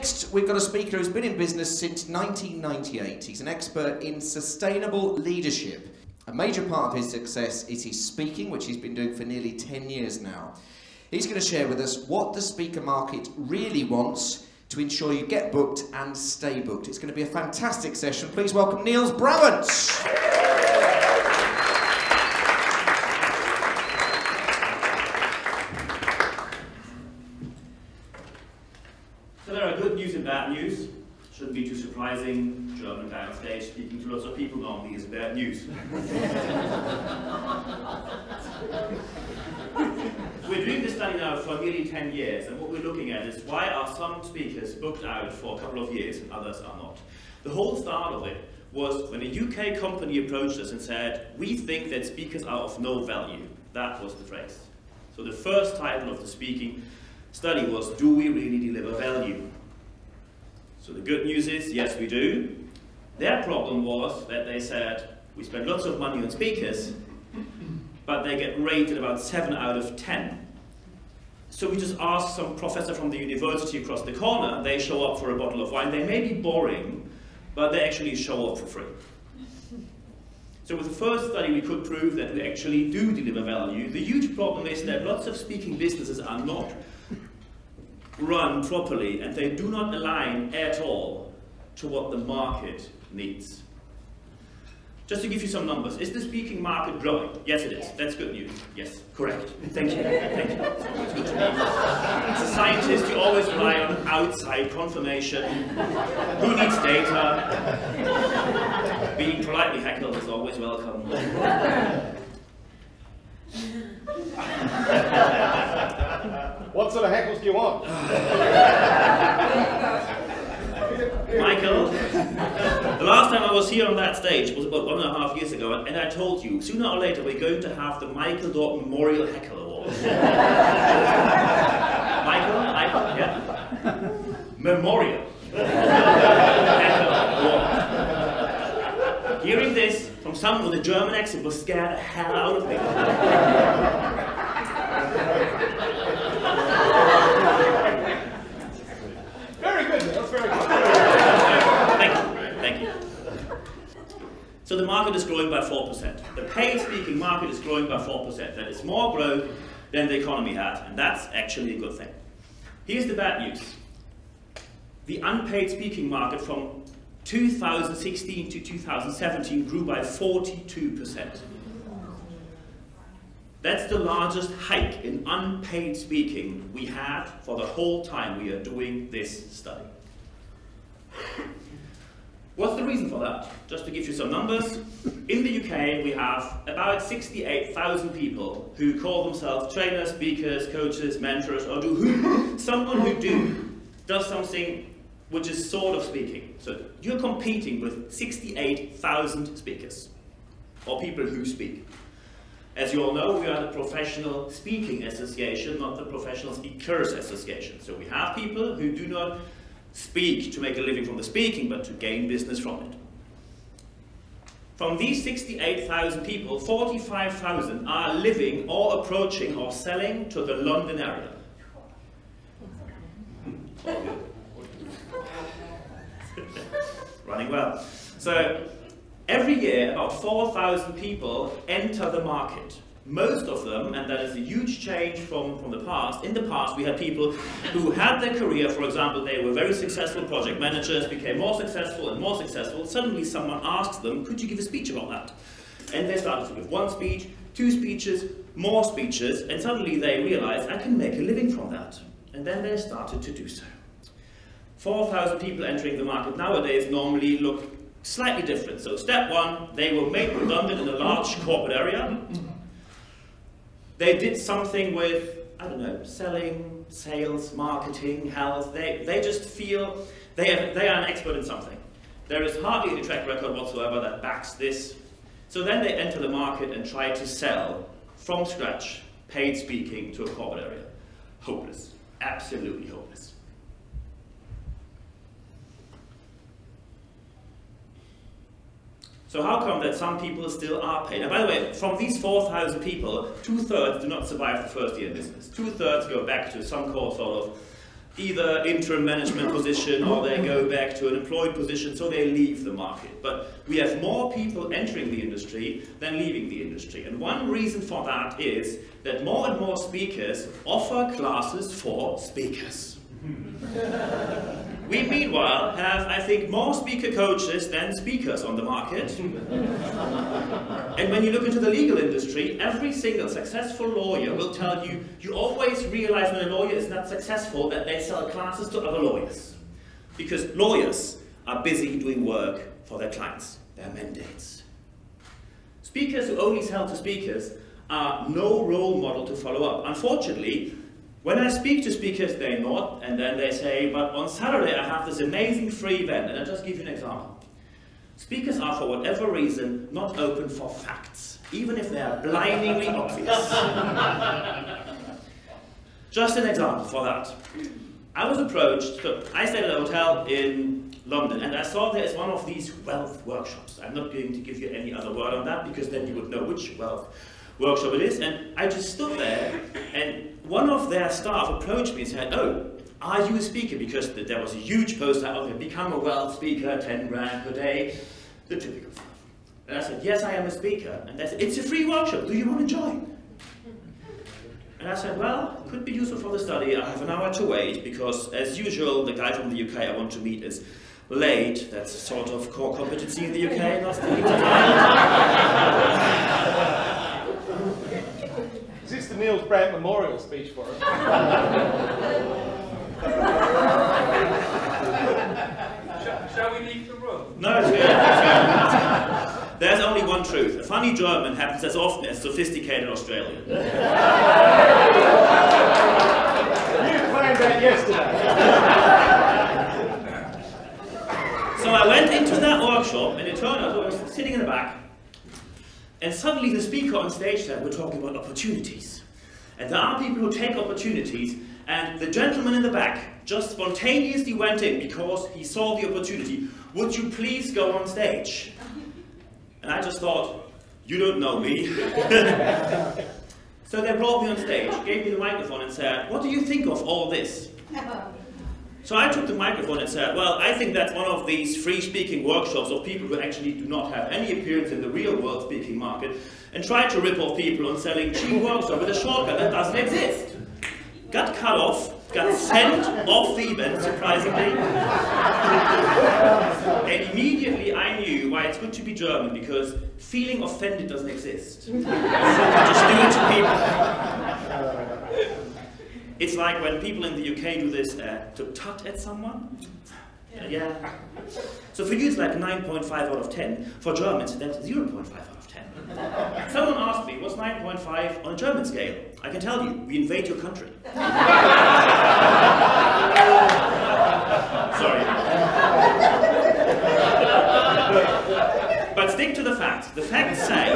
Next, we've got a speaker who's been in business since 1998. He's an expert in sustainable leadership. A major part of his success is his speaking, which he's been doing for nearly 10 years now. He's going to share with us what the speaker market really wants to ensure you get booked and stay booked. It's going to be a fantastic session. Please welcome Niels Brabandt. So there are good news and bad news. Shouldn't be too surprising. German guy on stage speaking to lots of people normally is bad news. We're doing this study now for nearly 10 years, and what we're looking at is why are some speakers booked out for a couple of years and others are not. The whole start of it was when a UK company approached us and said, we think that speakers are of no value. That was the phrase. So the first title of the speaking study was, do we really deliver value? So the good news is, yes we do. Their problem was that they said, we spend lots of money on speakers, but they get rated about 7 out of 10. So we just asked some professor from the university across the corner, they show up for a bottle of wine. They may be boring, but they actually show up for free. So with the first study we could prove that we actually do deliver value. The huge problem is that lots of speaking businesses are not run properly, and they do not align at all to what the market needs. Just to give you some numbers, is the speaking market growing? Yes it is. That's good news. Yes, correct. Thank you. Thank you. It's always good to me. As a scientist, you always rely on outside confirmation. Who needs data? Being politely heckled is always welcome. What sort of heckles do you want? Michael, the last time I was here on that stage was about 1.5 years ago, and I told you, sooner or later we're going to have the Michael Dort Memorial Heckle Award. Michael, yeah? Memorial Heckle Award. Hearing this from someone with a German accent will scare the hell out of me. Very good, that's very good. Thank you. So the market is growing by 4%. The paid speaking market is growing by 4%. That is more growth than the economy had, and that's actually a good thing. Here's the bad news. The unpaid speaking market from 2016 to 2017 grew by 42%. That's the largest hike in unpaid speaking we had for the whole time we are doing this study. What's the reason for that? Just to give you some numbers, in the UK we have about 68,000 people who call themselves trainers, speakers, coaches, mentors, or someone who does something which is sort of speaking. So you're competing with 68,000 speakers, or people who speak. As you all know, we are the Professional Speaking Association, not the Professional Speakers Association. So we have people who do not speak to make a living from the speaking, but to gain business from it. From these 68,000 people, 45,000 are living or approaching or selling to the London area. Running well. So every year, about 4,000 people enter the market. Most of them, and that is a huge change from the past, in the past we had people who had their career, for example, they were very successful project managers, became more successful and more successful. Suddenly someone asks them, could you give a speech about that? And they started to give 1 speech, 2 speeches, more speeches, and suddenly they realized, I can make a living from that. And then they started to do so. 4,000 people entering the market nowadays normally look slightly different. So step 1, they were made redundant in a large corporate area. They did something with, I don't know, selling, sales, marketing, health. They just feel they are an expert in something. There is hardly any track record whatsoever that backs this. So then they enter the market and try to sell from scratch, paid speaking to a corporate area. Hopeless. Absolutely hopeless. So how come that some people still are paid? And by the way, from these 4,000 people, 2/3 do not survive the first year in business. 2/3 go back to some sort of either interim management position or they go back to an employed position, so they leave the market. But we have more people entering the industry than leaving the industry. And one reason for that is that more and more speakers offer classes for speakers. We meanwhile have, I think, more speaker coaches than speakers on the market. And when you look into the legal industry, every single successful lawyer will tell you, you always realize when a lawyer is not successful that they sell classes to other lawyers. Because lawyers are busy doing work for their clients, their mandates. Speakers who only sell to speakers are no role model to follow up. Unfortunately, when I speak to speakers, they nod and then they say, but on Saturday I have this amazing free event, and I'll just give you an example. Speakers are, for whatever reason, not open for facts, even if they are blindingly obvious. Just an example for that. I was approached, so I stayed at a hotel in London, and I saw there is one of these wealth workshops. I'm not going to give you any other word on that, because then you would know which wealth workshop it is. And I just stood there, and one of their staff approached me and said, oh, are you a speaker? Because there was a huge poster out there, become a wealth speaker, 10 grand per day, the typical stuff. And I said, yes, I am a speaker. And they said, it's a free workshop, do you want to join? And I said, well, it could be useful for the study. I have an hour to wait, because as usual, the guy from the UK I want to meet is late. That's a sort of core competency in the UK, not the Is this the Niels Brabandt Memorial speech for us? Shall we leave the room? No, it's good. There's only one truth. A funny German happens as often as a sophisticated Australian. You planned that yesterday. So I went into that workshop, and it turned out I was sitting in the back, and suddenly the speaker on stage said, we're talking about opportunities. And there are people who take opportunities, and the gentleman in the back just spontaneously went in because he saw the opportunity. Would you please go on stage? And I just thought, you don't know me. So they brought me on stage, gave me the microphone and said, what do you think of all this? So I took the microphone and said, well, I think that's one of these free speaking workshops of people who actually do not have any appearance in the real world speaking market, and tried to rip off people on selling cheap workshops with a shortcut that doesn't exist. Got cut off, got sent off the event, surprisingly. And immediately I knew why it's good to be German, because feeling offended doesn't exist. Just do it to people. It's like when people in the UK do this to tut at someone. Yeah. So for you it's like 9.5 out of 10. For Germans that's 0.5 out of 10. Someone asked me, what's 9.5 on a German scale? I can tell you, we invade your country. Sorry. But stick to the facts. The facts say,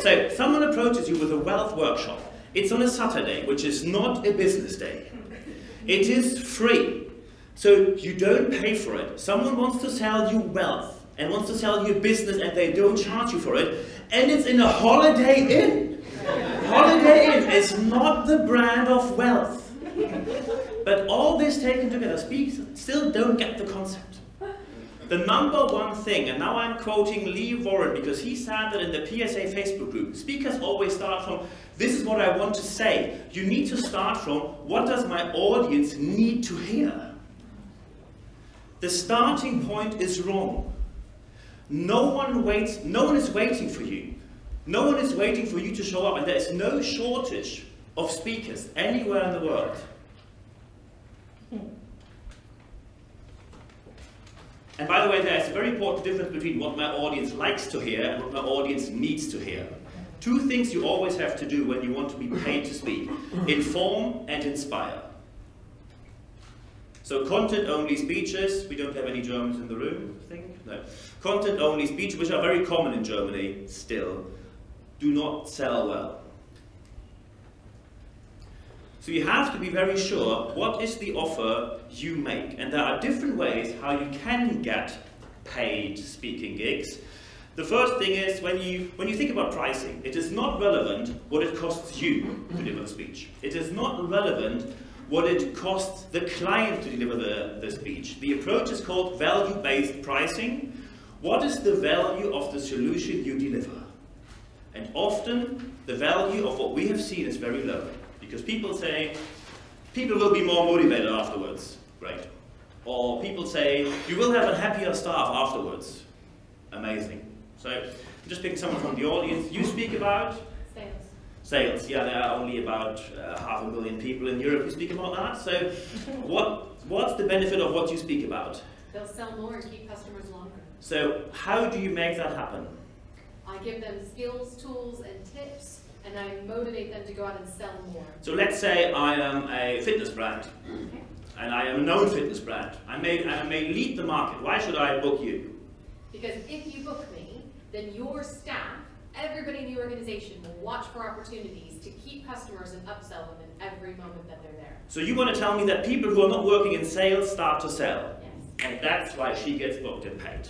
so someone approaches you with a wealth workshop. It's on a Saturday, which is not a business day. It is free, so you don't pay for it. Someone wants to sell you wealth and wants to sell you business, and they don't charge you for it, and it's in a Holiday Inn. Holiday Inn is not the brand of wealth. But all this taken together, speakers still don't get the concept. The number one thing, and now I'm quoting Lee Warren, because he said that in the PSA Facebook group, speakers always start from, this is what I want to say. You need to start from, what does my audience need to hear? The starting point is wrong. No one is waiting for you. No one is waiting for you to show up, and there is no shortage of speakers anywhere in the world. And by the way, there's a very important difference between what my audience likes to hear and what my audience needs to hear. Two things you always have to do when you want to be paid to speak: inform and inspire. So content-only speeches, we don't have any Germans in the room, I think? No. Content-only speeches, which are very common in Germany still, do not sell well. So you have to be very sure what is the offer you make. And there are different ways how you can get paid speaking gigs. The first thing is when you think about pricing, it is not relevant what it costs you to deliver a speech. It is not relevant what it costs the client to deliver the speech. The approach is called value-based pricing. What is the value of the solution you deliver? And often, the value of what we have seen is very low. Because people say, people will be more motivated afterwards. Great. Or people say, you will have a happier staff afterwards. Amazing. So, I'm just picking someone from the audience. You speak about? Sales. Sales. Yeah, there are only about 500,000 people in Europe who speak about that. So, what's the benefit of what you speak about? They'll sell more and keep customers longer. So, how do you make that happen? I give them skills, tools, and tips, and I motivate them to go out and sell more. So let's say I am a fitness brand, Okay. and I am a known fitness brand. I may lead the market. Why should I book you? Because if you book me, then your staff, everybody in the organization will watch for opportunities to keep customers and upsell them in every moment that they're there. So you want to tell me that people who are not working in sales start to sell? Yes. And that's why she gets booked and paid.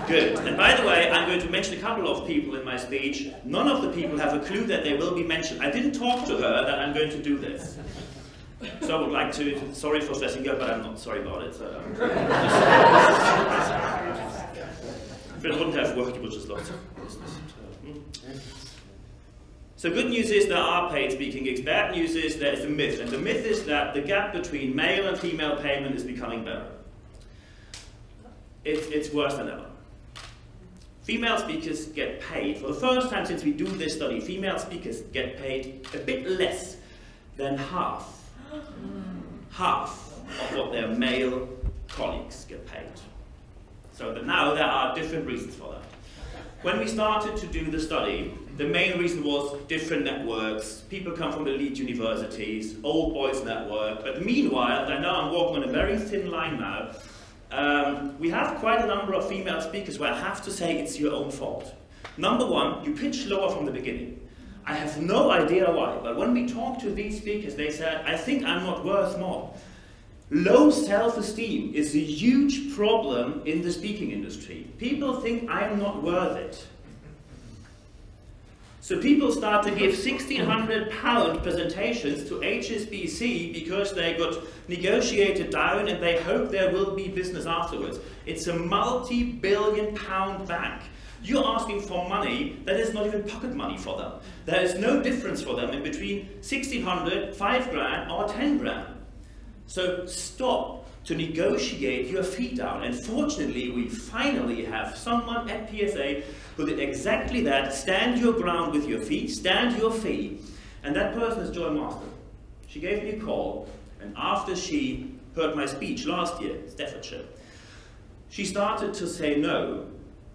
Good. And by the way, I'm going to mention a couple of people in my speech. None of the people have a clue that they will be mentioned. I didn't talk to her that I'm going to do this. So I would like to, sorry for stressing you out, but I'm not sorry about it. If it wouldn't have worked, you would just lost business. So good news is there are paid speaking gigs. Bad news is there is a myth. And the myth is that the gap between male and female payment is becoming better. It's worse than ever. Female speakers get paid, for the first time since we do this study, female speakers get paid a bit less than half of what their male colleagues get paid. So that now there are different reasons for that. When we started to do the study, the main reason was different networks. People come from elite universities, old boys network. But meanwhile, I know I'm walking on a very thin line now, we have quite a number of female speakers where I have to say it's your own fault. Number one, you pitch lower from the beginning. I have no idea why, but when we talked to these speakers, they said, I think I'm not worth more. Low self-esteem is a huge problem in the speaking industry. People think I'm not worth it. So people start to give £1,600 presentations to HSBC because they got negotiated down and they hope there will be business afterwards. It's a multi-billion-pound bank. You're asking for money that is not even pocket money for them. There is no difference for them in between 1,600, 5 grand or 10 grand. So stop to negotiate your fee down. And fortunately, we finally have someone at PSA who did exactly that. Stand your ground with your fee, stand your fee. And that person is Joy Marston. She gave me a call, and after she heard my speech last year, Staffordshire, she started to say no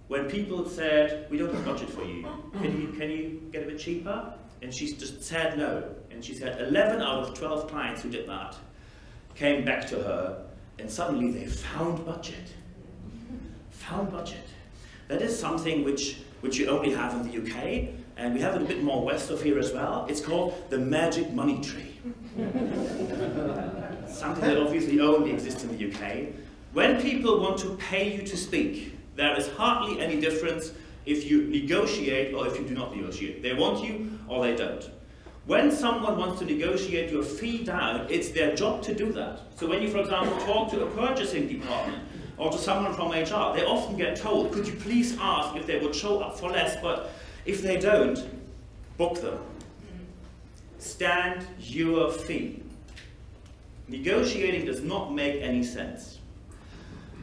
when people said, we don't have budget for you. Can you get a bit cheaper? And she just said no. And she said 11 out of 12 clients who did that came back to her, and suddenly they found budget. Found budget. That is something which you only have in the UK, and we have it a bit more west of here as well. It's called the magic money tree. Something that obviously only exists in the UK. When people want to pay you to speak, there is hardly any difference if you negotiate or if you do not negotiate. They want you or they don't. When someone wants to negotiate your fee down, it's their job to do that. So when you, for example, talk to a purchasing department or to someone from HR, they often get told, could you please ask if they would show up for less, but if they don't, book them. Stand your fee. Negotiating does not make any sense.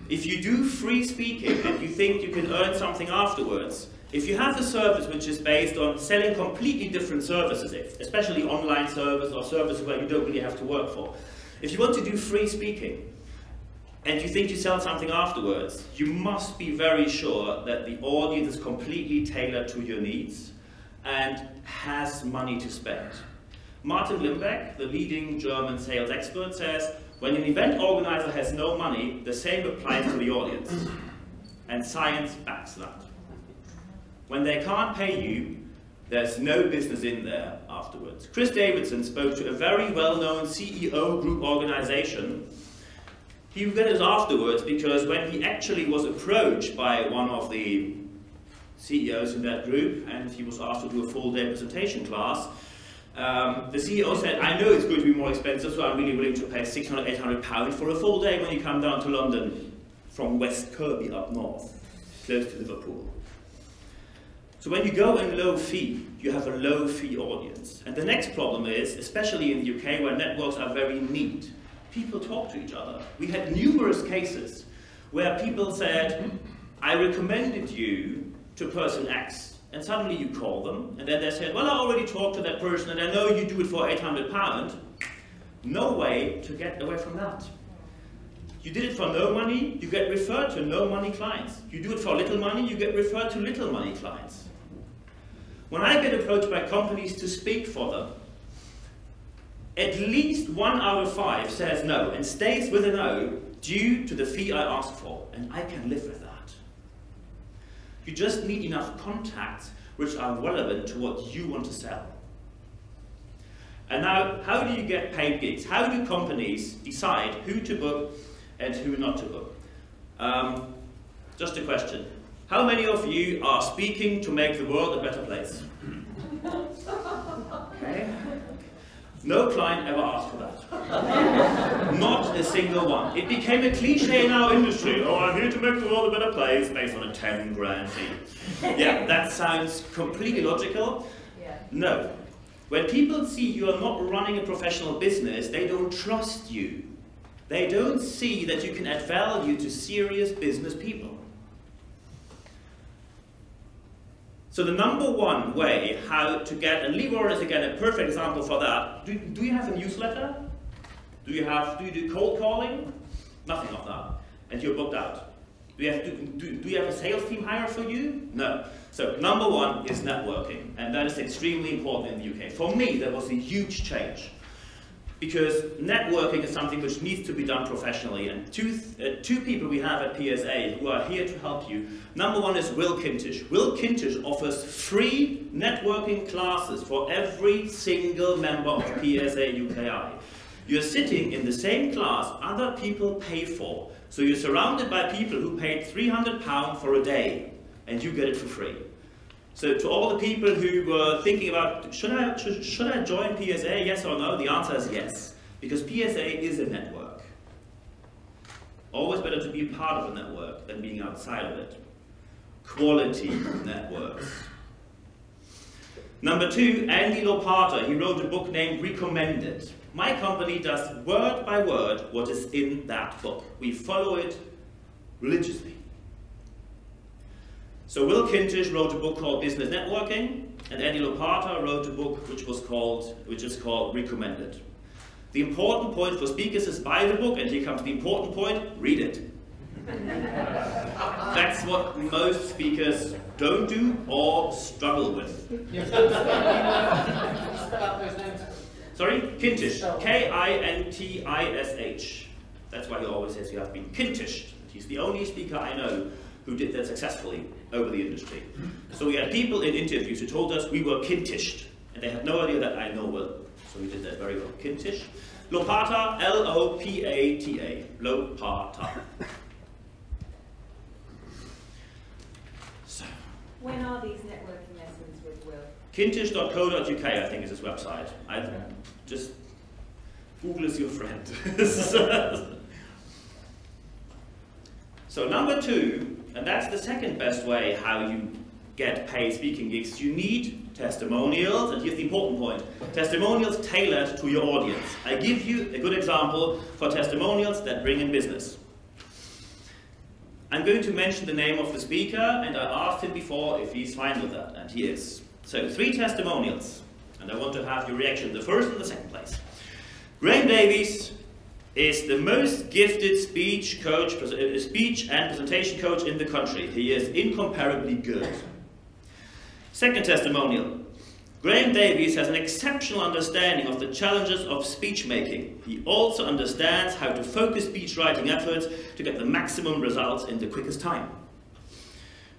If you do free speaking and you think you can earn something afterwards, if you have a service which is based on selling completely different services, especially online service or services where you don't really have to work for, if you want to do free speaking and you think you sell something afterwards, you must be very sure that the audience is completely tailored to your needs and has money to spend. Martin Limbeck, the leading German sales expert, says, when an event organizer has no money, the same applies to the audience. And science backs that. When they can't pay you, there's no business in there afterwards. Chris Davidson spoke to a very well-known CEO group organization. He regretted it afterwards because when he actually was approached by one of the CEOs in that group and he was asked to do a full-day presentation class, The CEO said, I know it's going to be more expensive, so I'm really willing to pay £600, £800 for a full day when you come down to London from West Kirby up north, close to Liverpool. So when you go in low fee, you have a low fee audience. And the next problem is, especially in the UK where networks are very neat, people talk to each other. We had numerous cases where people said, I recommended you to person X, and suddenly you call them, and then they said, well, I already talked to that person, and I know you do it for £800. No way to get away from that. You did it for no money, you get referred to no money clients. You do it for little money, you get referred to little money clients. When I get approached by companies to speak for them, at least 1 out of 5 says no and stays with a no due to the fee I asked for, and I can live with that. You just need enough contacts which are relevant to what you want to sell. And now, how do you get paid gigs? How do companies decide who to book and who not to book? Just a question. How many of you are speaking to make the world a better place? Okay. No client ever asked for that. Not a single one. It became a cliche in our industry. Oh, I'm here to make the world a better place based on a 10 grand fee. Yeah, that sounds completely logical. Yeah. No. When people see you are not running a professional business, they don't trust you. They don't see that you can add value to serious business people. So the number one way how to get, and Libor is again a perfect example for that. Do you have a newsletter? Do you do cold calling? Nothing of that. And you're booked out. Do you have a sales team hired for you? No. So number one is networking, and that is extremely important in the UK. For me, that was a huge change. Because networking is something which needs to be done professionally, and two people we have at PSA who are here to help you. Number one is Will Kintish. Will Kintish offers free networking classes for every single member of PSA UKI. You're sitting in the same class other people pay for, so you're surrounded by people who paid £300 for a day, and you get it for free. So to all the people who were thinking about, should I join PSA, yes or no? The answer is yes, because PSA is a network. Always better to be a part of a network than being outside of it. Quality networks. Number two, Andy Lopata. He wrote a book named Recommended. My company does word by word what is in that book. We follow it religiously. So Will Kintish wrote a book called Business Networking, and Andy Lopata wrote a book which is called Recommended. The important point for speakers is buy the book, and here comes the important point, read it. That's what most speakers don't do or struggle with. Sorry? Kintish. K-I-N-T-I-S-H. That's why he always says you have been Kintished. He's the only speaker I know who did that successfully over the industry. So we had people in interviews who told us we were Kintished, and they had no idea that I know Will. So we did that very well. Kintish. Lopata, L-O-P-A-T-A. Lopata. So. When are these networking lessons with Will? Kintish.co.uk, I think, is his website. Just Google is your friend. So number two, and that's the second best way how you get paid speaking gigs, you need testimonials, and here's the important point. Testimonials tailored to your audience. I give you a good example for testimonials that bring in business. I'm going to mention the name of the speaker, and I asked him before if he's fine with that, and he is. So 3 testimonials, and I want to have your reaction, the first and the second place. Graham Davies is the most gifted speech and presentation coach in the country. He is incomparably good. Second testimonial. Graham Davies has an exceptional understanding of the challenges of speech making. He also understands how to focus speech writing efforts to get the maximum results in the quickest time.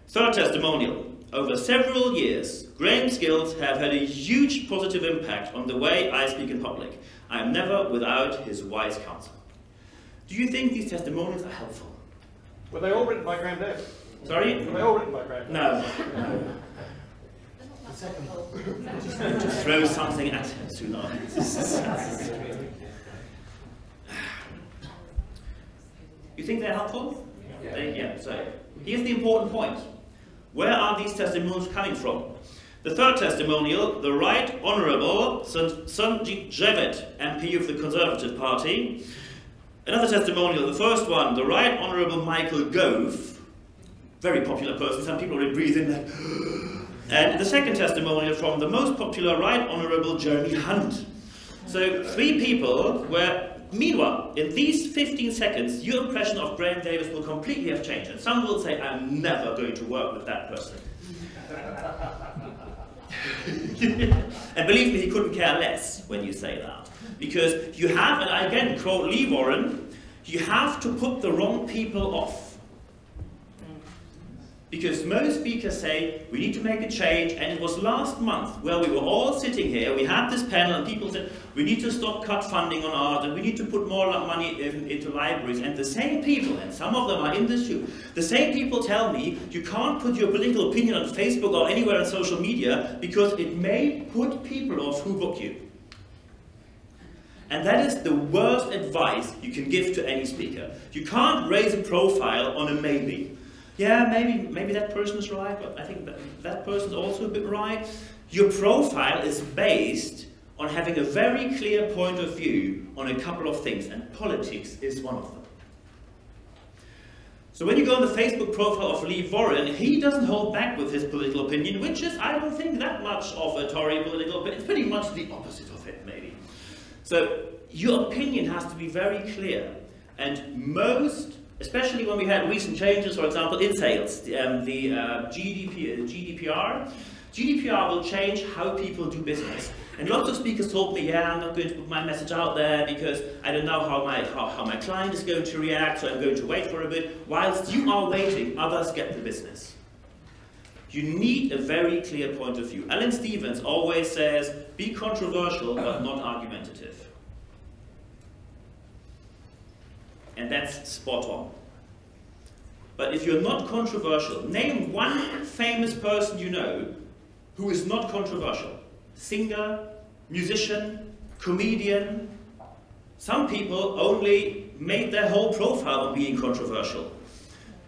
Third testimonial. Over several years, Graham's skills have had a huge positive impact on the way I speak in public. I am never without his wise counsel. Do you think these testimonials are helpful? Were they all written by Graham Davies? Sorry? Were they all written by Graham Davies? No. Just throw something at him sooner. You think they're helpful? Yeah. So here's the important point. Where are these testimonials coming from? The third testimonial, the Right Honourable Sanjit Javet, MP of the Conservative Party. Another testimonial, the first one, the Right Honourable Michael Gove, very popular person, some people already breathe in like, and the second testimonial from the most popular Right Honourable Jeremy Hunt. So 3 people where, meanwhile, in these 15 seconds, your impression of Graham Davis will completely have changed. And some will say, I'm never going to work with that person. And believe me, he couldn't care less when you say that. Because you have, and I again quote Lee Warren, you have to put the wrong people off. Because most speakers say, we need to make a change, and it was last month where we were all sitting here, we had this panel, and people said, we need to stop cut funding on art, and we need to put more money into libraries, and the same people, and some of them are in this room, the same people tell me, you can't put your political opinion on Facebook or anywhere on social media, because it may put people off who book you. And that is the worst advice you can give to any speaker. You can't raise a profile on a maybe. Yeah, maybe that person is right, but I think that person's also a bit right. Your profile is based on having a very clear point of view on a couple of things, and politics is one of them. So when you go on the Facebook profile of Lee Warren, he doesn't hold back with his political opinion, which is, I don't think, that much of a Tory political opinion. It's pretty much the opposite of it, maybe. So your opinion has to be very clear, and most, especially when we had recent changes, for example, in sales, the GDPR will change how people do business. And lots of speakers told me, yeah, I'm not going to put my message out there because I don't know how my client is going to react, so I'm going to wait for a bit. Whilst you are waiting, others get the business. You need a very clear point of view. Alan Stevens always says, be controversial but not argumentative. And that's spot on. But if you're not controversial, name one famous person you know who is not controversial. Singer, musician, comedian. Some people only made their whole profile on being controversial.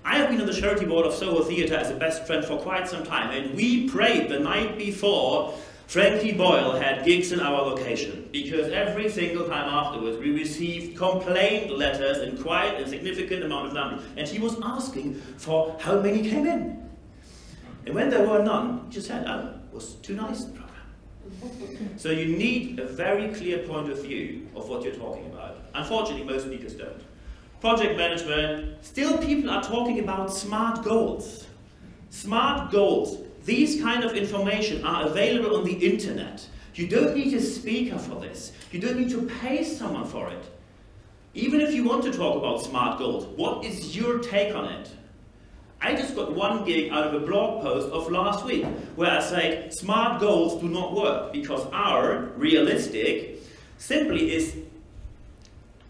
I have been on the charity board of Soho Theatre as a best friend for quite some time, and we prayed the night before Frankie Boyle had gigs in our location, because every single time afterwards we received complaint letters in quite a significant amount of numbers, and he was asking for how many came in. And when there were none, he just said, oh, it was too nice, the program. So you need a very clear point of view of what you're talking about. Unfortunately, most speakers don't. Project management, still people are talking about smart goals. Smart goals. These kind of information are available on the internet. You don't need a speaker for this. You don't need to pay someone for it. Even if you want to talk about smart goals, what is your take on it? I just got one gig out of a blog post of last week where I said smart goals do not work because our realistic simply is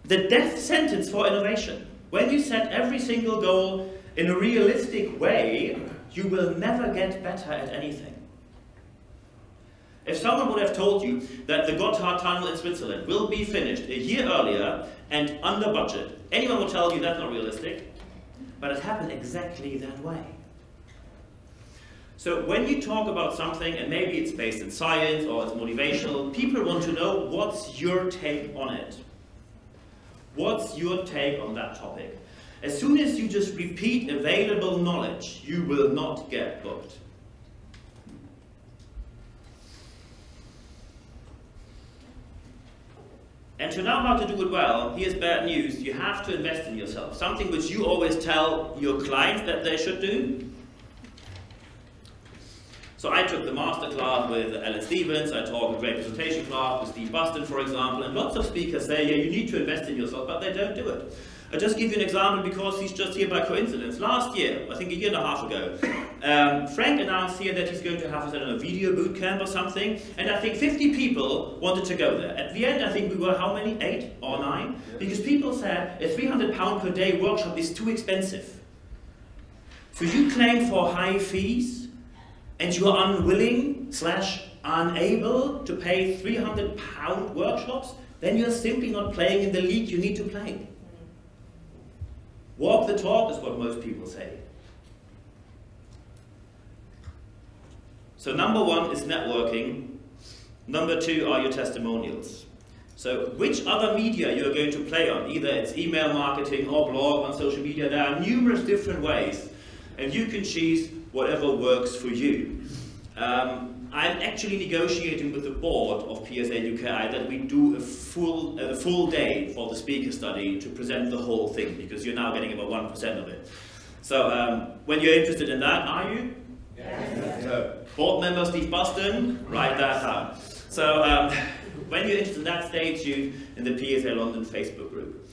the death sentence for innovation. When you set every single goal in a realistic way, you will never get better at anything. If someone would have told you that the Gotthard Tunnel in Switzerland will be finished a year earlier and under budget, anyone would tell you that's not realistic, but it happened exactly that way. So when you talk about something, and maybe it's based in science or it's motivational, people want to know what's your take on it. What's your take on that topic? As soon as you just repeat available knowledge, you will not get booked. And to know how to do it well, here's bad news. You have to invest in yourself. Something which you always tell your clients that they should do. So I took the master class with Alan Stevens, I taught a great presentation class with Steve Buston, for example, and lots of speakers say, yeah, you need to invest in yourself, but they don't do it. I'll just give you an example because he's just here by coincidence. Last year, I think a year and a half ago, Frank announced here that he's going to have, I don't know, a video boot camp or something, and I think 50 people wanted to go there. At the end, I think we were how many? 8 or 9? Because people said a £300 per day workshop is too expensive. So you claim for high fees, and you are unwilling unable to pay £300 workshops, then you're simply not playing in the league you need to play. Walk the talk is what most people say. So number one is networking. Number two are your testimonials. So which other media you're going to play on, either it's email marketing or blog on social media, there are numerous different ways, and you can choose whatever works for you. I'm actually negotiating with the board of PSA UKI that we do a full day for the speaker study to present the whole thing, because you're now getting about 1% of it. So when you're interested in that, are you? Yes. So, board member Steve Buston, write that down. So when you're interested in that, stay tuned in the PSA London Facebook group.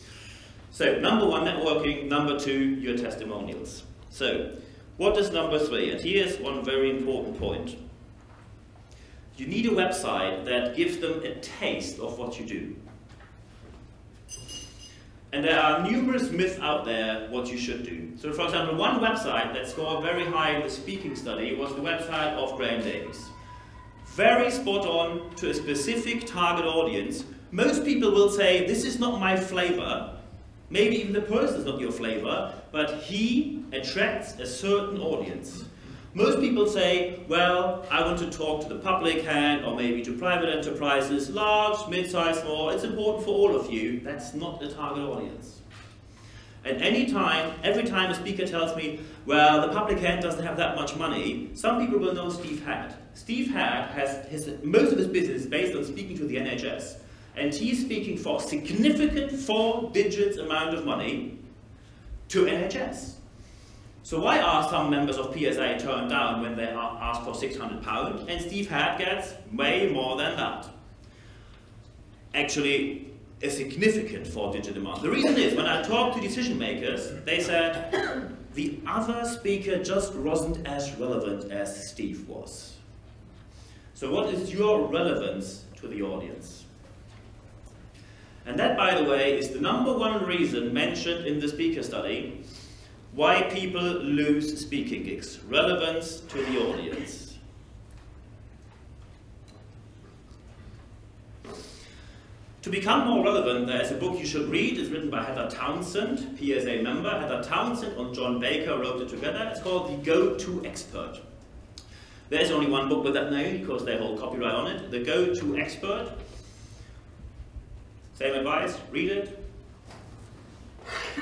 So number one, networking. Number two, your testimonials. So what is number three? And here's one very important point. You need a website that gives them a taste of what you do. And there are numerous myths out there what you should do. So for example, one website that scored very high in the speaking study was the website of Graham Davies. Very spot on to a specific target audience. Most people will say, this is not my flavor. Maybe even the person is not your flavor, but he attracts a certain audience. Most people say, well, I want to talk to the public hand, or maybe to private enterprises, large, mid-sized, small. It's important for all of you. That's not the target audience. And every time a speaker tells me, well, the public hand doesn't have that much money, some people will know Steve Hatt. Steve Hatt has most of his business based on speaking to the NHS. And he's speaking for a significant 4-digit amount of money to NHS. So why are some members of PSA turned down when they are asked for £600 and Steve Hatt gets way more than that? Actually, a significant 4-digit amount. The reason is, when I talked to decision makers, they said, the other speaker just wasn't as relevant as Steve was. So what is your relevance to the audience? And that, by the way, is the number one reason mentioned in the speaker study why people lose speaking gigs. Relevance to the audience. To become more relevant, there is a book you should read. It's written by Heather Townsend, PSA member. Heather Townsend and John Baker wrote it together. It's called The Go-To Expert. There is only one book with that name because they hold copyright on it. The Go-To Expert. Same advice, read it,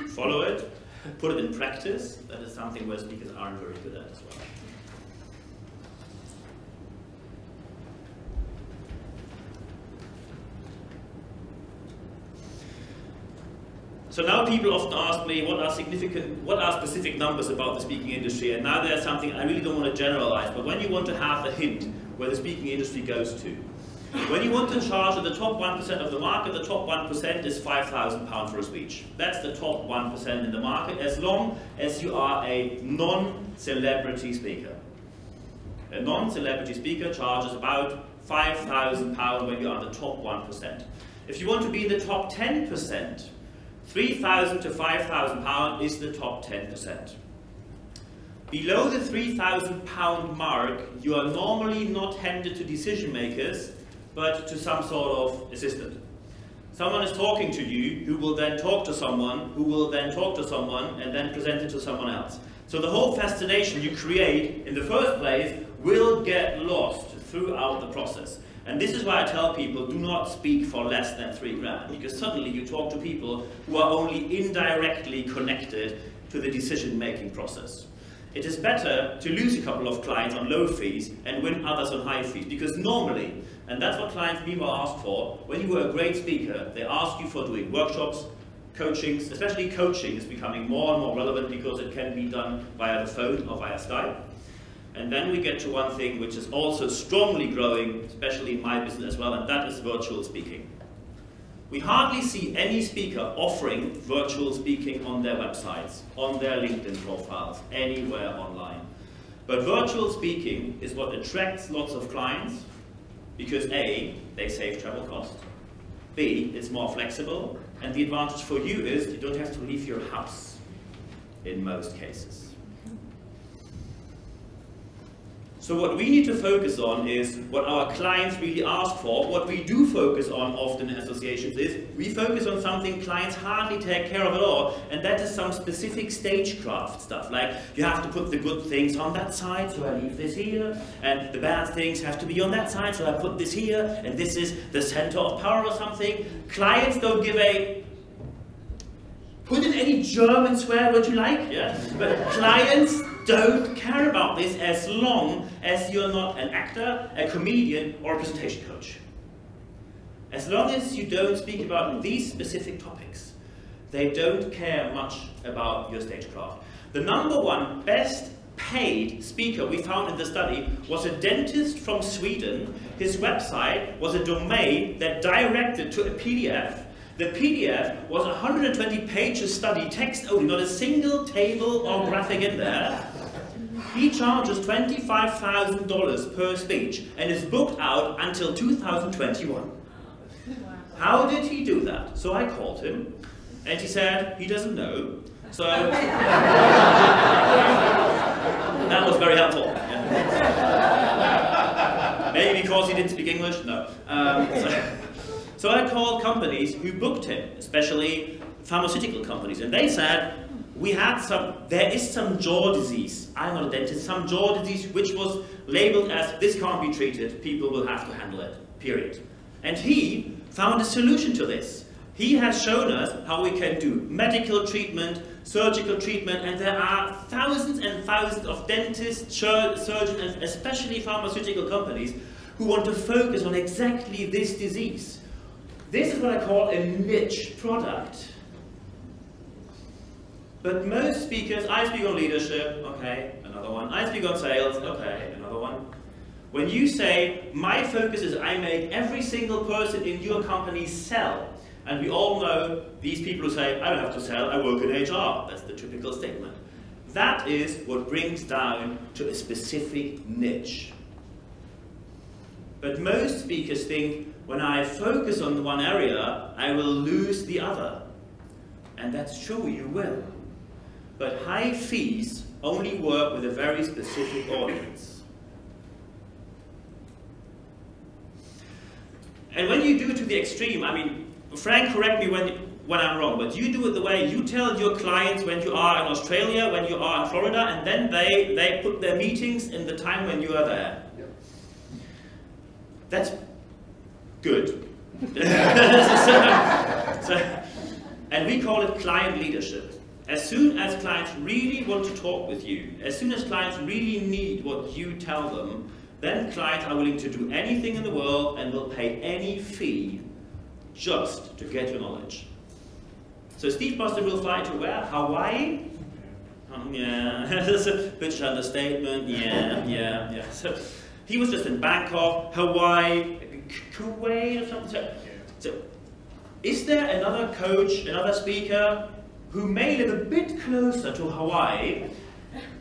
follow it, put it in practice. That is something where speakers aren't very good at as well. So now people often ask me, what are specific numbers about the speaking industry? And now there's something I really don't want to generalize, but when you want to have a hint where the speaking industry goes to, when you want to charge at the top 1% of the market, the top 1% is £5,000 for a speech. That's the top 1% in the market, as long as you are a non-celebrity speaker. A non-celebrity speaker charges about £5,000 when you're on the top 1%. If you want to be in the top 10%, £3,000 to £5,000 is the top 10%. Below the £3,000 mark, you are normally not handed to decision makers, but to some sort of assistant. Someone is talking to you, who will then talk to someone, who will then talk to someone, and then present it to someone else. So the whole fascination you create in the first place will get lost throughout the process. And this is why I tell people, do not speak for less than £3,000, because suddenly you talk to people who are only indirectly connected to the decision-making process. It is better to lose a couple of clients on low fees and win others on high fees, because normally, and that's what clients people ask for, when you were a great speaker, they ask you for doing workshops, coachings. Especially coaching is becoming more and more relevant because it can be done via the phone or via Skype. And then we get to one thing which is also strongly growing, especially in my business as well, and that is virtual speaking. We hardly see any speaker offering virtual speaking on their websites, on their LinkedIn profiles, anywhere online. But virtual speaking is what attracts lots of clients because A, they save travel costs, B, it's more flexible, and the advantage for you is you don't have to leave your house in most cases. So what we need to focus on is what our clients really ask for. What we do focus on often in associations is we focus on something clients hardly take care of at all, and that is some specific stagecraft stuff. Like, you have to put the good things on that side, so I leave this here, and the bad things have to be on that side, so I put this here, and this is the center of power or something. Clients don't give a... Put in any German swear word you like, yeah? But clients don't care about this as long as you're not an actor, a comedian, or a presentation coach. As long as you don't speak about these specific topics, they don't care much about your stagecraft. The #1 best paid speaker we found in the study was a dentist from Sweden. His website was a domain that directed to a PDF. The PDF was 120 pages study, text only, not a single table or graphic in there. He charges $25,000 per speech and is booked out until 2021. How did he do that? So I called him and he said he doesn't know. So that was very helpful. Yeah. Maybe because he didn't speak English? No. So I called companies who booked him, especially pharmaceutical companies, and they said, there is some jaw disease. I'm not a dentist, some jaw disease which was labeled as this can't be treated, people will have to handle it, period. And he found a solution to this. He has shown us how we can do medical treatment, surgical treatment, and there are thousands and thousands of dentists, surgeons, and especially pharmaceutical companies who want to focus on exactly this disease. This is what I call a niche product. But most speakers, I speak on leadership, okay, another one. I speak on sales, okay, another one. When you say, my focus is I make every single person in your company sell, and we all know these people who say, I don't have to sell, I work in HR. That's the typical statement. That is what brings down to a specific niche. But most speakers think, when I focus on one area, I will lose the other. And that's true, you will. But high fees only work with a very specific audience. And when you do it to the extreme, I mean, Frank, correct me when I'm wrong, but you do it the way you tell your clients when you are in Australia, when you are in Florida, and then they put their meetings in the time when you are there. Yep. That's good. And we call it client leadership. As soon as clients really want to talk with you, as soon as clients really need what you tell them, then clients are willing to do anything in the world and will pay any fee just to get your knowledge. So Steve Boston will fly to where? Hawaii? Yeah, that's a British understatement. Yeah. So he was just in Bangkok, Hawaii, Kuwait or something. So is there another coach, another speaker who may live a bit closer to Hawaii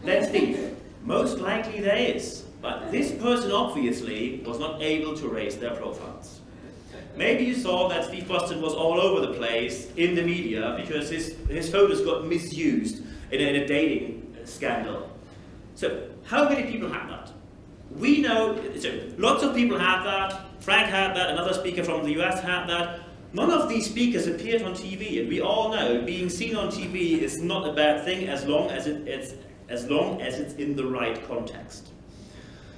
than Steve? Most likely there is, but this person obviously was not able to raise their profiles. Maybe you saw that Steve Boston was all over the place in the media because his photos got misused in a dating scandal. So how many people have that? We know, so lots of people have that. Frank had that, another speaker from the US had that. None of these speakers appeared on TV, and we all know being seen on TV is not a bad thing as long as it's in the right context.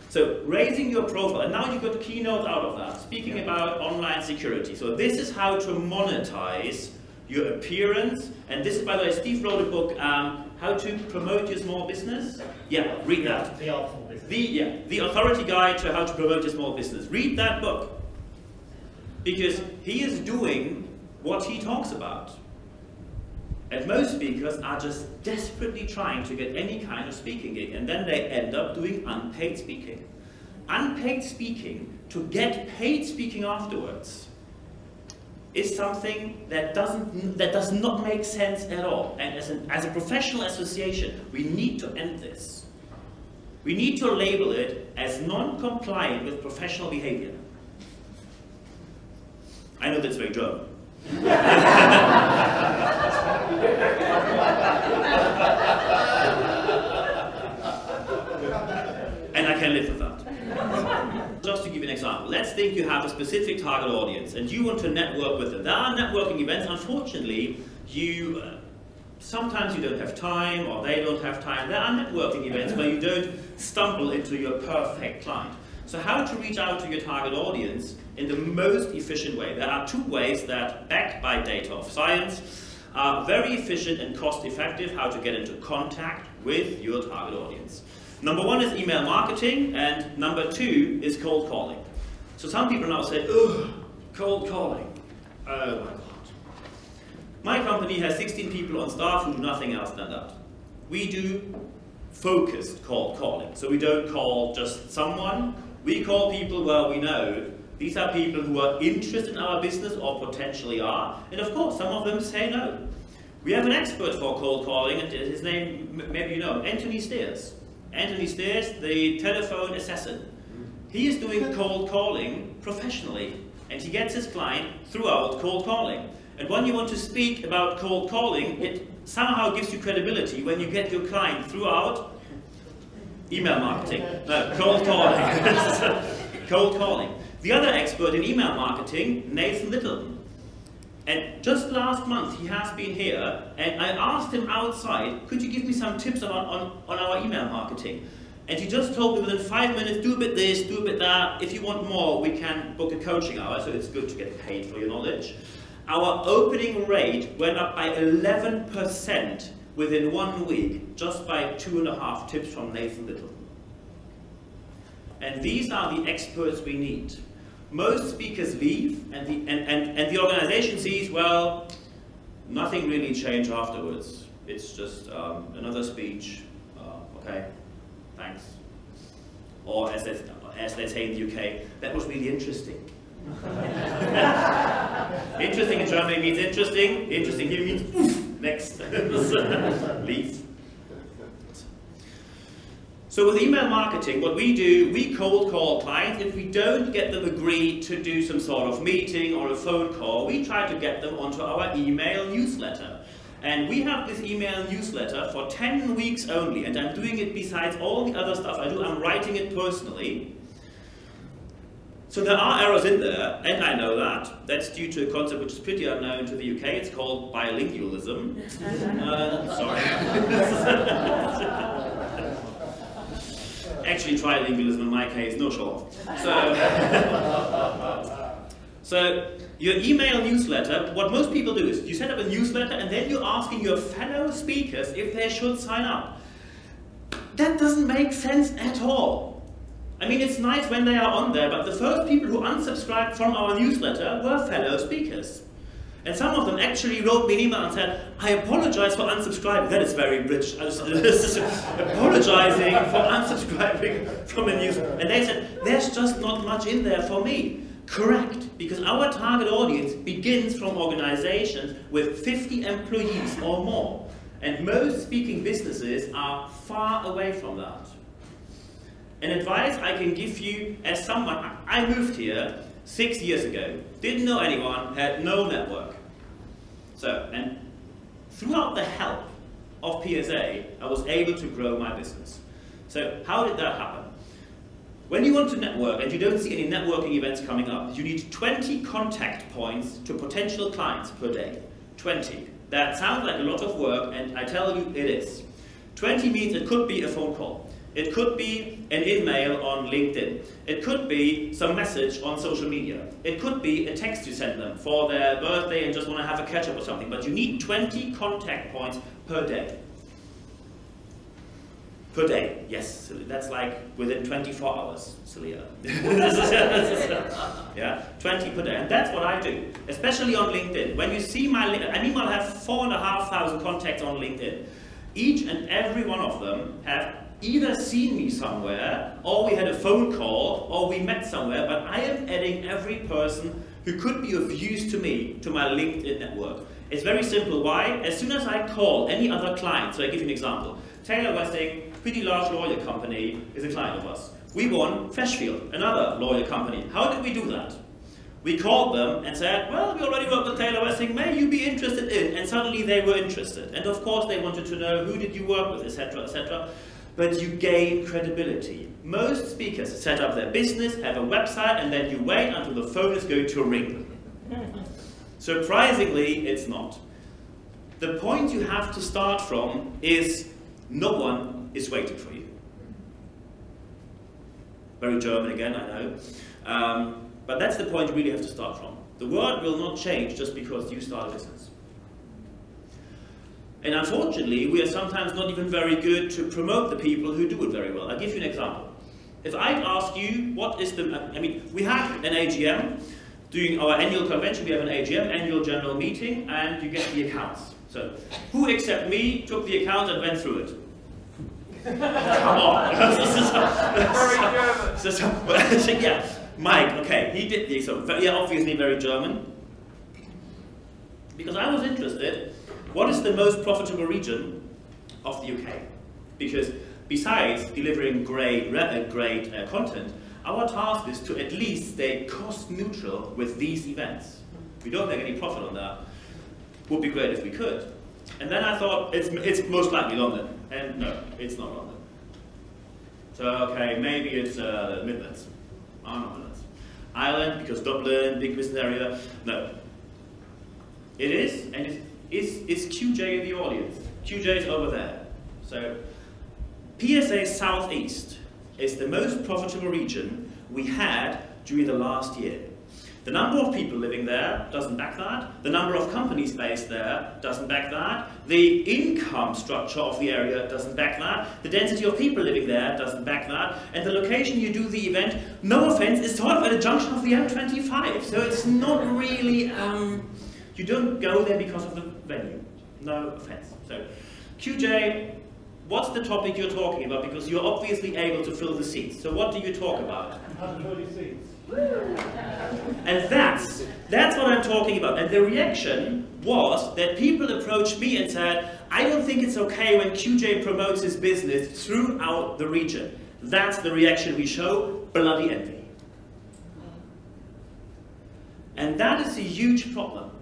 So raising your profile, and now you got a keynote out of that, speaking about online security. So this is how to monetize your appearance, and this is, by the way, Steve wrote a book, How to Promote Your Small Business. Yeah, read that. The Art of Small Business. The authority guide to how to promote your small business. Read that book. Because he is doing what he talks about. And most speakers are just desperately trying to get any kind of speaking gig, and then they end up doing unpaid speaking. Unpaid speaking to get paid speaking afterwards is something that does not make sense at all. And as a professional association, we need to end this. We need to label it as non-compliant with professional behavior. I know that's very German. And I can live with that. think you have a specific target audience and you want to network with them. There are networking events. Unfortunately, sometimes you don't have time, or they don't have time. There are networking events where you don't stumble into your perfect client. So how to reach out to your target audience in the most efficient way? There are 2 ways that, backed by data of science, are very efficient and cost effective how to get into contact with your target audience. Number 1 is email marketing, and number 2 is cold calling. So some people now say, ugh, cold calling. Oh my God. My company has 16 people on staff who do nothing else than that. We do focused cold calling. So we don't call just someone. We call people where we know these are people who are interested in our business or potentially are. And of course, some of them say no. We have an expert for cold calling, and his name, maybe you know, Anthony Steers. Anthony Steers, the telephone assassin. He is doing cold calling professionally, and he gets his client throughout cold calling. And when you want to speak about cold calling, it somehow gives you credibility when you get your client throughout email marketing. No, cold calling. Cold calling. The other expert in email marketing, Nathan Littleton. And just last month he has been here, and I asked him outside, could you give me some tips on our email marketing? And he just told me within 5 minutes, do a bit this, do a bit that. If you want more, we can book a coaching hour, so it's good to get paid for your knowledge. Our opening rate went up by 11% within 1 week, just by 2.5 tips from Nathan Littleton. And these are the experts we need. Most speakers leave, and the organization sees, well, nothing really changed afterwards. It's just another speech. Okay, thanks. Or as they say in the UK, that was really interesting. Interesting in Germany means interesting. Interesting here means oof, next. Leave. So with email marketing, what we do, we cold call clients. If we don't get them agreed to do some sort of meeting or a phone call, we try to get them onto our email newsletter. And we have this email newsletter for 10 weeks only, and I'm doing it besides all the other stuff I do. I'm writing it personally. So there are errors in there, and I know that. That's due to a concept which is pretty unknown to the UK. It's called bilingualism. Sorry. Actually, trilingualism in my case, no show off. So your email newsletter, what most people do is you set up a newsletter and then you're asking your fellow speakers if they should sign up. That doesn't make sense at all. I mean, it's nice when they are on there, but the first people who unsubscribed from our newsletter were fellow speakers. And some of them actually wrote me an email and said, I apologize for unsubscribing. That is very British. Apologizing for unsubscribing from a newsletter. And they said, there's just not much in there for me. Correct, because our target audience begins from organizations with 50 employees or more. And most speaking businesses are far away from that. An advice I can give you as someone, I moved here 6 years ago, didn't know anyone, had no network. So, and throughout the help of PSA, I was able to grow my business. So how did that happen? When you want to network and you don't see any networking events coming up, you need 20 contact points to potential clients per day. 20. That sounds like a lot of work, and I tell you it is. 20 means it could be a phone call. It could be an email on LinkedIn. It could be some message on social media. It could be a text you send them for their birthday and just want to have a catch-up or something. But you need 20 contact points per day. Per day, yes. So that's like within 24 hours, Celia. Yeah, 20 per day. And that's what I do, especially on LinkedIn. When you see my LinkedIn, I mean, I'll have 4,500 contacts on LinkedIn. Each and every one of them have either seen me somewhere, or we had a phone call, or we met somewhere, but I am adding every person who could be of use to me to my LinkedIn network. It's very simple. Why? As soon as I call any other client, so I give you an example. Taylor Westing, pretty large lawyer company, is a client of us. We won Freshfield, another lawyer company. How did we do that? We called them and said, well, we already work with Taylor Westing, may you be interested in? And suddenly they were interested. And of course they wanted to know who did you work with, etc., etc. but you gain credibility. Most speakers set up their business, have a website, and then you wait until the phone is going to ring. Surprisingly, it's not. The point you have to start from is no one is waiting for you. Very German again, I know. But that's the point you really have to start from. The world will not change just because you start a business. And unfortunately, we are sometimes not even very good to promote the people who do it very well. I'll give you an example. If I ask you, what is the... I mean, we have an AGM. Doing our annual convention, we have an AGM, annual general meeting, and you get the accounts. So, who except me took the account and went through it? Come on. Very German. Yeah, Mike, okay, he did the, so yeah, obviously very German. Because I was interested, what is the most profitable region of the UK? Because besides delivering great content, our task is to at least stay cost neutral with these events. We don't make any profit on that. Would be great if we could. And then I thought, it's most likely London. And no, it's not London. So, okay, maybe it's the Midlands. Oh, not Midlands. Ireland, because Dublin, big business area. No. It is, and it's QJ in the audience. QJ is over there. So, PSA Southeast is the most profitable region we had during the last year. The number of people living there doesn't back that. The number of companies based there doesn't back that. The income structure of the area doesn't back that. The density of people living there doesn't back that. And the location you do the event, no offense, is sort of at a junction of the M25. So it's not really, you don't go there because of the venue. No offense. So QJ, what's the topic you're talking about? Because you're obviously able to fill the seats. So what do you talk about? 130 seats. And that's what I'm talking about. And the reaction was that people approached me and said, I don't think it's okay when QJ promotes his business throughout the region. That's the reaction we show, bloody envy. And that is a huge problem.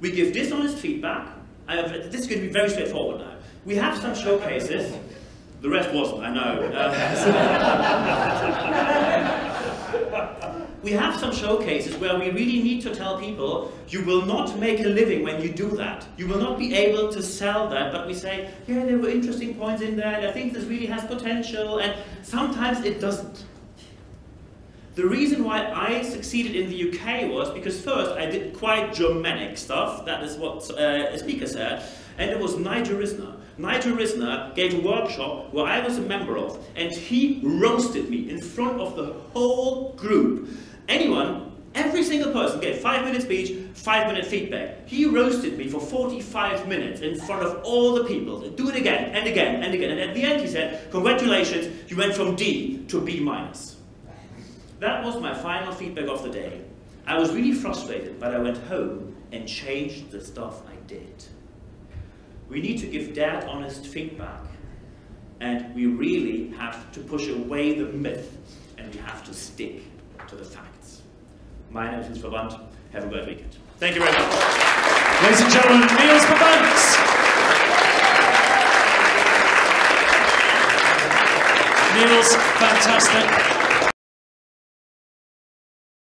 We give dishonest feedback. This is going to be very straightforward now. We have some showcases. The rest wasn't, I know. We have some showcases where we really need to tell people, you will not make a living when you do that. You will not be able to sell that, but we say, yeah, there were interesting points in there, and I think this really has potential, and sometimes it doesn't. The reason why I succeeded in the UK was because first I did quite Germanic stuff, that is what a speaker said, and it was Nigel Risner. Nigel Risner gave a workshop where I was a member of, and he roasted me in front of the whole group. Anyone, every single person gave 5-minute speech, 5-minute feedback. He roasted me for 45 minutes in front of all the people. Do it again, and again, and again. And at the end he said, congratulations, you went from D to B-. That was my final feedback of the day. I was really frustrated, but I went home and changed the stuff I did. We need to give that honest feedback, and we really have to push away the myth, and we have to stick to the facts. My name is Niels Brabandt. Have a great weekend. Thank you very much. Ladies and gentlemen, Niels Brabandt. Niels, fantastic.